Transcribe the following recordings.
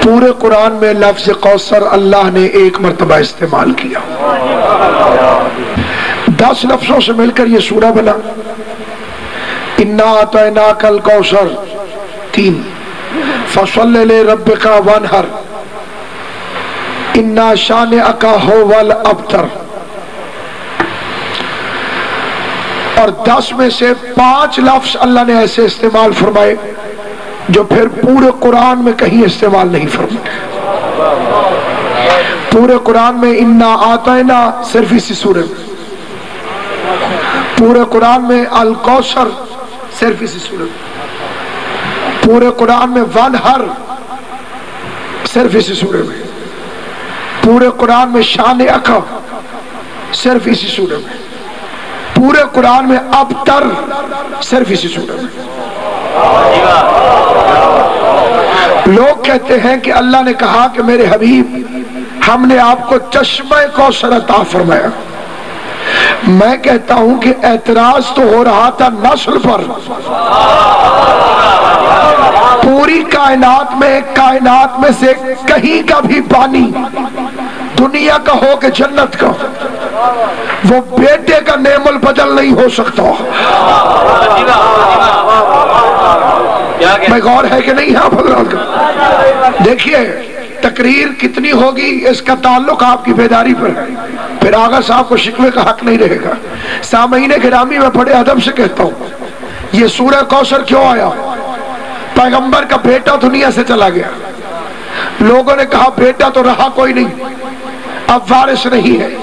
پورے قرآن میں لفظ کوثر اللہ نے ایک مرتبہ استعمال کیا. 10 لفظوں سے مل کر یہ سورہ بنا. انا اعطیناک الکوثر 3، فصل لربک وانحر، انا شانئک هو الابتر. اور 10 میں سے 5 لفظ اللہ نے ایسے استعمال فرمائے جو پھر پورے قرآن میں کہیں استعمال نہیں فرمائے. پورے قرآن میں انا اعطینا صرف اسی سورے میں، پورے قرآن میں الکوثر صرف اسی سورے میں، پورے قرآن میں وانحر صرف اسی سورے میں، پورے قرآن میں شانئک صرف اسی سورے میں، پورے قرآن میں ابتر صرف اسی سورے میں. لوگ کہتے ہیں کہ اللہ نے کہا کہ میرے حبیب ہم نے آپ کو چشمہ کوثر عطا فرمایا. میں کہتا ہوں کہ اعتراض تو ہو رہا تھا نسل پر. پوری کائنات میں سے کہیں کا بھی پانی دنیا کا ہو کہ جنت کا وہ بیٹے کا نعم البدل نہیں ہو سکتا. میں غور ہے کہ نہیں آپ حضرات کا؟ دیکھیے تقریر کتنی ہوگی اس کا تعلق آپ کی بیداری پر ہے، پھر آغا صاحب کو شکوے کا حق نہیں رہے گا. سامعین گرامی میں بڑے ادب سے کہتا ہوں، یہ سورہ کوثر کیوں آیا؟ پیغمبر کا بیٹا دنیا سے چلا گیا، لوگوں نے کہا بیٹا تو رہا کوئی نہیں، اب وارث نہیں ہے.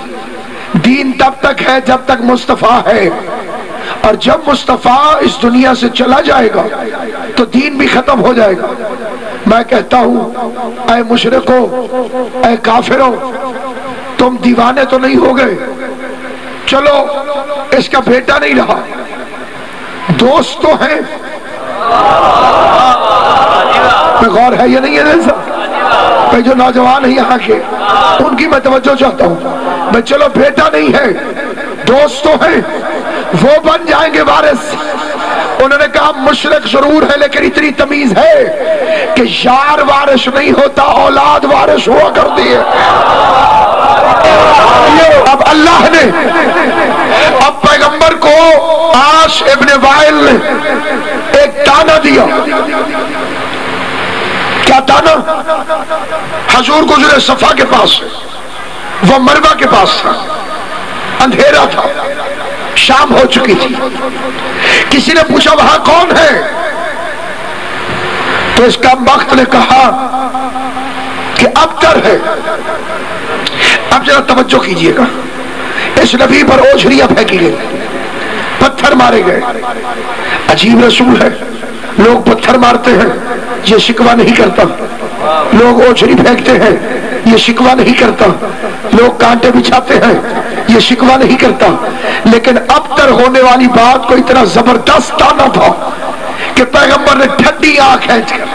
دین تب تک ہے جب تک مصطفیٰ ہے، اور جب مصطفیٰ اس دنیا سے چلا جائے گا تو دین بھی ختم ہو جائے گا. میں کہتا ہوں اے مشرکو، اے کافرو، تم دیوانے تو نہیں ہو گئے؟ چلو اس کا بیٹا نہیں رہا، دوست تو ہیں. میں غور ہے یہ نہیں ہے کہ جو نوجوان ہیں یہاں کے ان کی میں توجہ چاہتا ہوں. میں چلو بیٹا نہیں ہے، دوست تو ہیں، وہ بن جائیں گے وارث. انہوں نے کہا مشرک ضرور ہے لیکن اتنی تمیز ہے کہ یار وارث نہیں ہوتا، اولاد وارث ہوا کرتی ہے. اب اللہ نے اب پیغمبر کو عاص ابن وائل نے ایک تانا دیا. کیا تانا؟ حضور گزرے صفا کے پاس، وہ مروہ کے پاس تھا، اندھیرا تھا، شام ہو چکی تھی. کسی نے پوچھا وہاں کون ہے؟ تو اس کا وقت نے کہا کہ ابتر ہے. اب ذرا توجہ کیجئے گا، اس نبی پر اوجھریاں پھینکی گئی، پتھر مارے گئے. عجیب رسول ہے، لوگ پتھر مارتے ہیں یہ شکوہ نہیں کرتا، لوگ اوجھری پھینکتے ہیں یہ شکوہ نہیں کرتا، لوگ کانٹے بچھاتے ہیں یہ شکوہ نہیں کرتا. لیکن ابتر ہونے والی بات کو اتنا زبردست تانا تھا کہ پیغمبر نے ٹھنڈی آنکھ کھینچ کر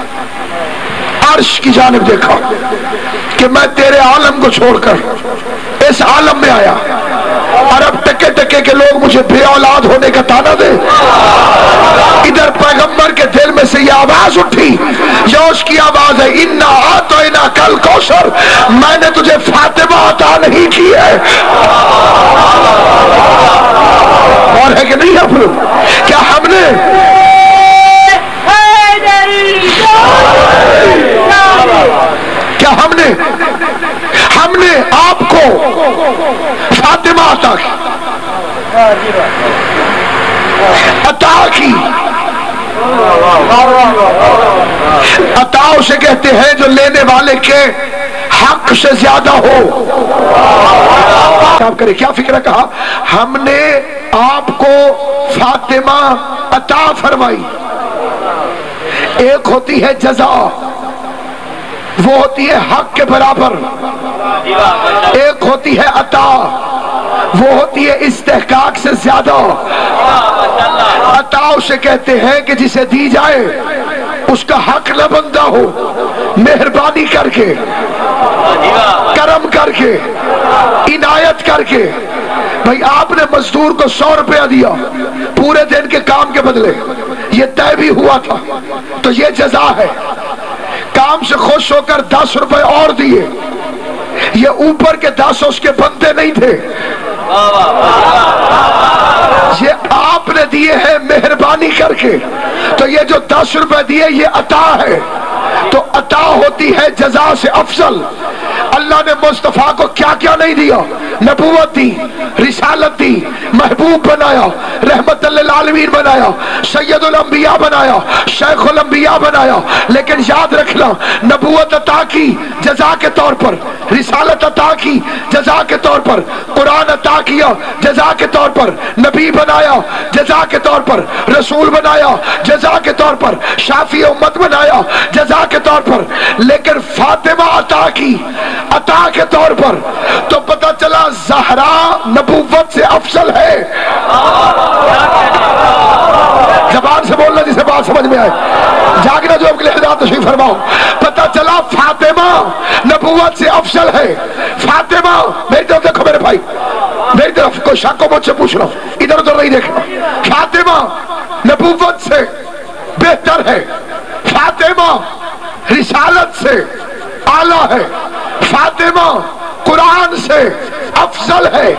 عرش کی جانب دیکھا کہ میں تیرے عالم کو چھوڑ کر اس عالم میں آیا، اور اب ٹکے ٹکے کے لوگ مجھے بے اولاد ہونے کا تانا دے. ادھر پیغمبر کے دل میں سے یہ آواز اٹھی، یہ اس کی آواز ہے، انا اعطیناک الکوثر، میں نے تجھے فاطمہ عطا نہیں کی ہے. اور ہے کہ نہیں ہے پھر؟ کیا ہم نے ہم نے آپ کو فاطمہ عطا کی؟ عطا اسے کہتے ہیں جو لینے والے کے حق سے زیادہ ہو. آپ کرے کیا فکر کہا ہم نے آپ کو فاطمہ عطا فرمائی. ایک ہوتی ہے جزا، وہ ہوتی ہے حق کے برابر. ایک ہوتی ہے عطا، وہ ہوتی ہے استحقاق سے زیادہ. عطا اسے کہتے ہیں کہ جسے دی جائے اس کا حق نہ بندہ ہو، مہربانی کر کے، کرم کر کے، عنایت کر کے. بھائی آپ نے مزدور کو 100 روپیہ دیا پورے دن کے کام کے بدلے، یہ طے بھی ہوا تھا تو یہ جزا ہے. کام سے خوش خوش ہو کر 10 روپے اور دیے. یہ اوپر کے 10 اس کے بندے نہیں تھے، یہ آپ نے دیے ہیں مہربانی کر کے. تو یہ جو 10 روپے دیے یہ عطا ہے. تو عطا ہوتی ہے جزا سے افضل. اللہ نے مصطفیٰ کو کیا کیا نہیں دیا؟ نبوت دی، رسالت دی، محبوب بنایا، رحمت للعالمین بنایا، سید الانبیاء بنایا، شیخ الانبیاء بنایا. لیکن یاد رکھنا، نبوت عطا کی جزا کے طور پر، رسالت عطا کی جزا کے طور پر، قرآن عطا کیا جزا کے طور پر، نبی بنایا جزا کے طور پر، رسول بنایا جزا کے طور پر، شافی امت بنایا جزا کے طور پر. لیکن فاطمہ عطا کی عطا کے طور پر. تو پتہ چلا زہرا نبوت سے افضل ہے. زبان سے بولنا جسے بات سمجھ میں آئے. جاگنا جو اب کے لیے ہدایت تشریف فرماؤ. پتہ چلا فاطمہ نبوت سے افضل ہے. فاطمہ، میری طرف دیکھو میرے بھائی، میری طرف، کوئی شک کو مجھ سے پوچھ رہا ہوں، ادھر ادھر نہیں دیکھنا. فاطمہ نبوت سے بہتر ہے. فاطمہ رسالت سے اعلیٰ ہے. فاطمہ قرآن سے افضل ہے.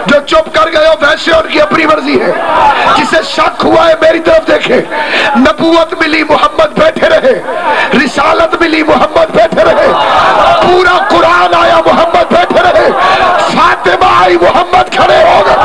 جو چپ کر گئے ہو ویسے ان کی اپنی مرضی ہے. جسے شک ہوا ہے میری طرف دیکھے. نبوت ملی محمد بیٹھے رہے، رسالت ملی محمد بیٹھے رہے، پورا قرآن آیا محمد بیٹھے رہے، فاطمہ آئی محمد کھڑے ہو گئے.